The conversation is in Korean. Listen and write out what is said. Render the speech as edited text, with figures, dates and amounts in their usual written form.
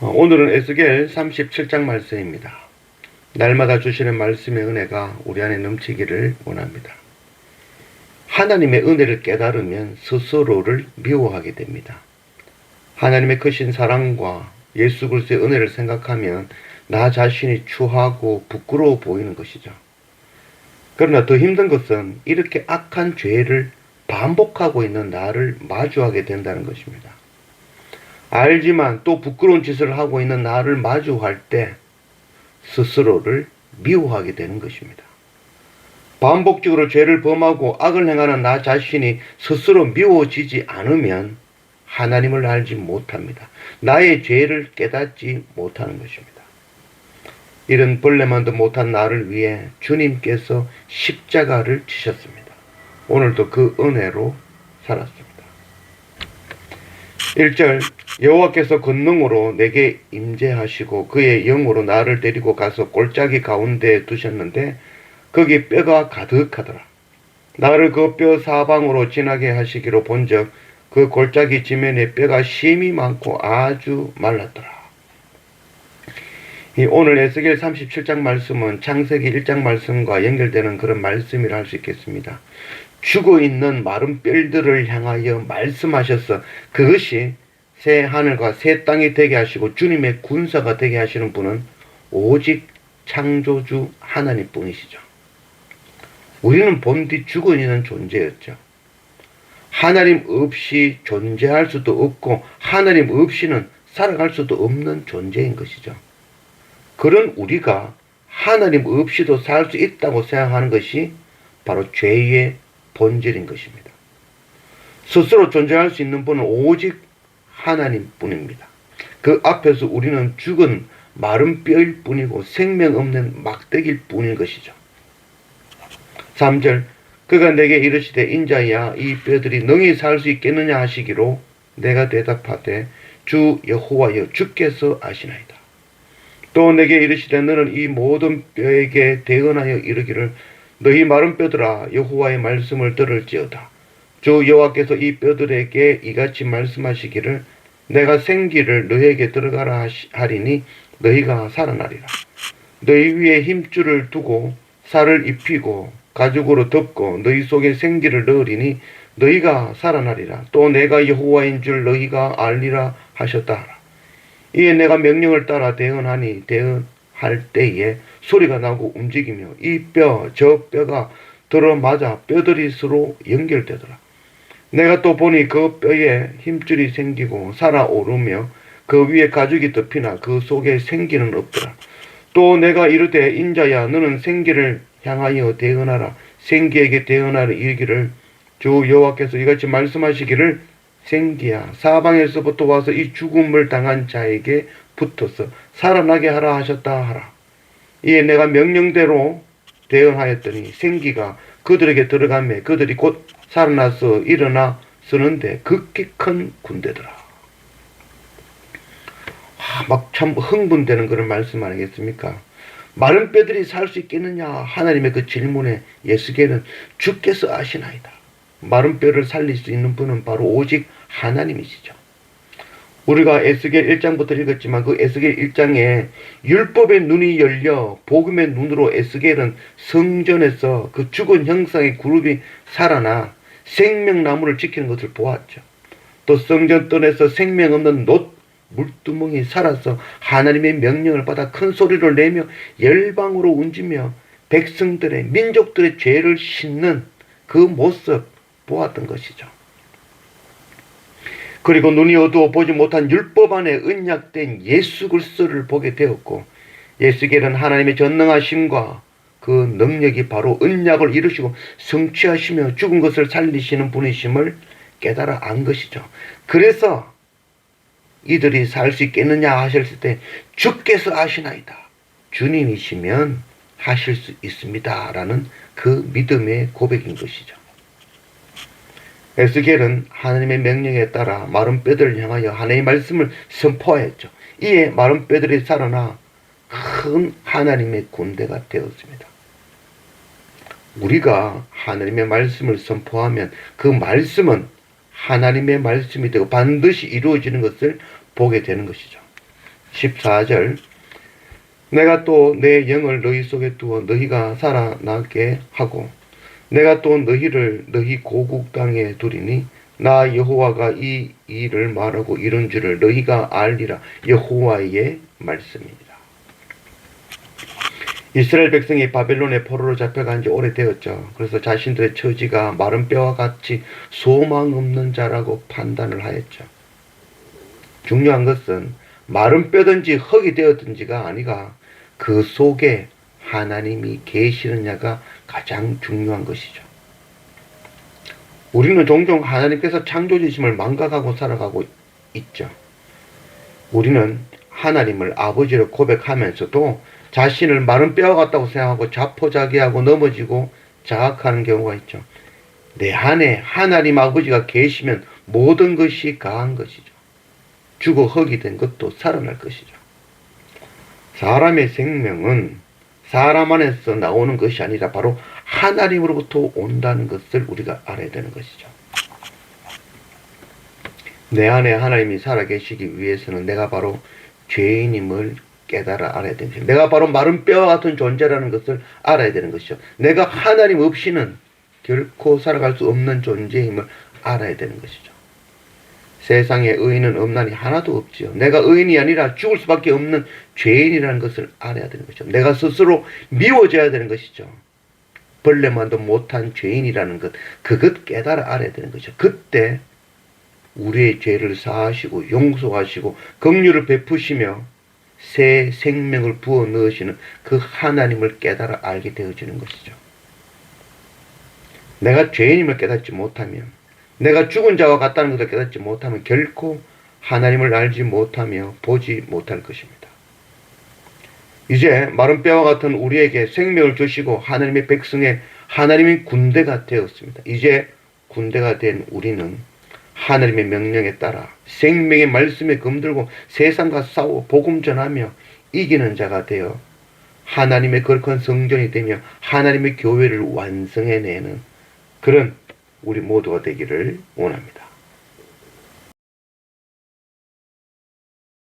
오늘은 에스겔 37장 말씀입니다. 날마다 주시는 말씀의 은혜가 우리 안에 넘치기를 원합니다. 하나님의 은혜를 깨달으면 스스로를 미워하게 됩니다. 하나님의 크신 사랑과 예수 그리스도의 은혜를 생각하면 나 자신이 추하고 부끄러워 보이는 것이죠. 그러나 더 힘든 것은 이렇게 악한 죄를 반복하고 있는 나를 마주하게 된다는 것입니다. 알지만 또 부끄러운 짓을 하고 있는 나를 마주할 때 스스로를 미워하게 되는 것입니다. 반복적으로 죄를 범하고 악을 행하는 나 자신이 스스로 미워지지 않으면 하나님을 알지 못합니다. 나의 죄를 깨닫지 못하는 것입니다. 이런 벌레만도 못한 나를 위해 주님께서 십자가를 지셨습니다. 오늘도 그 은혜로 살았습니다. 1절 여호와께서 권능으로 내게 임재하시고 그의 영으로 나를 데리고 가서 골짜기 가운데에 두셨는데 거기 뼈가 가득하더라. 나를 그 뼈 사방으로 지나게 하시기로 본즉 그 골짜기 지면에 뼈가 심이 많고 아주 말랐더라. 오늘 에스겔 37장 말씀은 창세기 1장 말씀과 연결되는 그런 말씀이라 할 수 있겠습니다. 죽어있는 마른 뼈들을 향하여 말씀하셔서 그것이 새 하늘과 새 땅이 되게 하시고 주님의 군사가 되게 하시는 분은 오직 창조주 하나님 뿐이시죠. 우리는 본디 죽어있는 존재였죠. 하나님 없이 존재할 수도 없고 하나님 없이는 살아갈 수도 없는 존재인 것이죠. 그런 우리가 하나님 없이도 살 수 있다고 생각하는 것이 바로 죄의 본질인 것입니다. 스스로 존재할 수 있는 분은 오직 하나님 뿐입니다. 그 앞에서 우리는 죽은 마른 뼈일 뿐이고 생명 없는 막대기일 뿐인 것이죠. 3절 그가 내게 이르시되 인자야 이 뼈들이 능히 살 수 있겠느냐 하시기로 내가 대답하되 주 여호와여 주께서 아시나이다. 또 내게 이르시되 너는 이 모든 뼈에게 대언하여 이르기를 너희 마른 뼈들아 여호와의 말씀을 들을지어다. 주 여호와께서 이 뼈들에게 이같이 말씀하시기를 내가 생기를 너희에게 들어가라 하리니 너희가 살아나리라. 너희 위에 힘줄을 두고 살을 입히고 가죽으로 덮고 너희 속에 생기를 넣으리니 너희가 살아나리라. 또 내가 여호와인 줄 너희가 알리라 하셨다 하라. 이에 내가 명령을 따라 대언하니 대언할 때에 소리가 나고 움직이며 이 뼈 저 뼈가 들어맞아 뼈들이 서로 연결되더라. 내가 또 보니 그 뼈에 힘줄이 생기고 살아오르며 그 위에 가죽이 덮이나 그 속에 생기는 없더라. 또 내가 이르되 인자야 너는 생기를 향하여 대언하라. 생기에게 대언하라 이르기를 주 여호와께서 이같이 말씀하시기를 생기야 사방에서부터 와서 이 죽음을 당한 자에게 붙어서 살아나게 하라 하셨다 하라. 이에 내가 명령대로 대언하였더니 생기가 그들에게 들어가매 그들이 곧 살아나서 일어나 서는데 극히 큰 군대더라. 막 참 흥분되는 그런 말씀 아니겠습니까? 마른 뼈들이 살 수 있겠느냐 하나님의 그 질문에 에스겔은 주께서 아시나이다. 마른 뼈를 살릴 수 있는 분은 바로 오직 하나님이시죠. 우리가 에스겔 1장부터 읽었지만 그 에스겔 1장에 율법의 눈이 열려 복음의 눈으로 에스겔은 성전에서 그 죽은 형상의 그룹이 살아나 생명나무를 지키는 것을 보았죠. 또 성전 뜰에서 생명 없는 놋 물두멍이 살아서 하나님의 명령을 받아 큰 소리를 내며 열방으로 움직이며 백성들의 민족들의 죄를 씻는 그 모습 보았던 것이죠. 그리고 눈이 어두워 보지 못한 율법 안에 언약된 예수 그리스도를 보게 되었고 에스겔은 하나님의 전능하심과 그 능력이 바로 언약을 이루시고 성취하시며 죽은 것을 살리시는 분이심을 깨달아 안 것이죠. 그래서 이들이 살 수 있겠느냐 하셨을 때 주께서 아시나이다. 주님이시면 하실 수 있습니다. 라는 그 믿음의 고백인 것이죠. 에스겔은 하나님의 명령에 따라 마른 뼈들을 향하여 하나님의 말씀을 선포하였죠. 이에 마른 뼈들이 살아나 큰 하나님의 군대가 되었습니다. 우리가 하나님의 말씀을 선포하면 그 말씀은 하나님의 말씀이 되고 반드시 이루어지는 것을 보게 되는 것이죠. 14절 내가 또 내 영을 너희 속에 두어 너희가 살아나게 하고 내가 또 너희를 너희 고국 땅에 두리니 나 여호와가 이 일을 말하고 이런 줄을 너희가 알리라. 여호와의 말씀입니다. 이스라엘 백성이 바벨론의 포로로 잡혀간 지 오래되었죠. 그래서 자신들의 처지가 마른 뼈와 같이 소망 없는 자라고 판단을 하였죠. 중요한 것은 마른 뼈든지 흙이 되었든지가 아니라 그 속에 하나님이 계시느냐가 가장 중요한 것이죠. 우리는 종종 하나님께서 창조주심을 망각하고 살아가고 있죠. 우리는 하나님을 아버지로 고백하면서도 자신을 마른 뼈와 같다고 생각하고 자포자기하고 넘어지고 자학하는 경우가 있죠. 내 안에 하나님 아버지가 계시면 모든 것이 가한 것이죠. 죽어 흙이 된 것도 살아날 것이죠. 사람의 생명은 사람 안에서 나오는 것이 아니라 바로 하나님으로부터 온다는 것을 우리가 알아야 되는 것이죠. 내 안에 하나님이 살아계시기 위해서는 내가 바로 죄인임을 깨달아 알아야 되는 것이죠. 내가 바로 마른 뼈와 같은 존재라는 것을 알아야 되는 것이죠. 내가 하나님 없이는 결코 살아갈 수 없는 존재임을 알아야 되는 것이죠. 세상에 의인은 없나니 하나도 없지요. 내가 의인이 아니라 죽을 수밖에 없는 죄인이라는 것을 알아야 되는 것이죠. 내가 스스로 미워져야 되는 것이죠. 벌레만도 못한 죄인이라는 것, 그것 깨달아 알아야 되는 것이죠. 그때 우리의 죄를 사하시고 용서하시고 긍휼을 베푸시며 새 생명을 부어 넣으시는 그 하나님을 깨달아 알게 되어지는 것이죠. 내가 죄인임을 깨닫지 못하면, 내가 죽은 자와 같다는 것을 깨닫지 못하면 결코 하나님을 알지 못하며 보지 못할 것입니다. 이제 마른 뼈와 같은 우리에게 생명을 주시고 하나님의 백성의 하나님의 군대가 되었습니다. 이제 군대가 된 우리는 하나님의 명령에 따라 생명의 말씀에 검들고 세상과 싸워 복음 전하며 이기는 자가 되어 하나님의 거룩한 성전이 되며 하나님의 교회를 완성해내는 그런 우리 모두가 되기를 원합니다.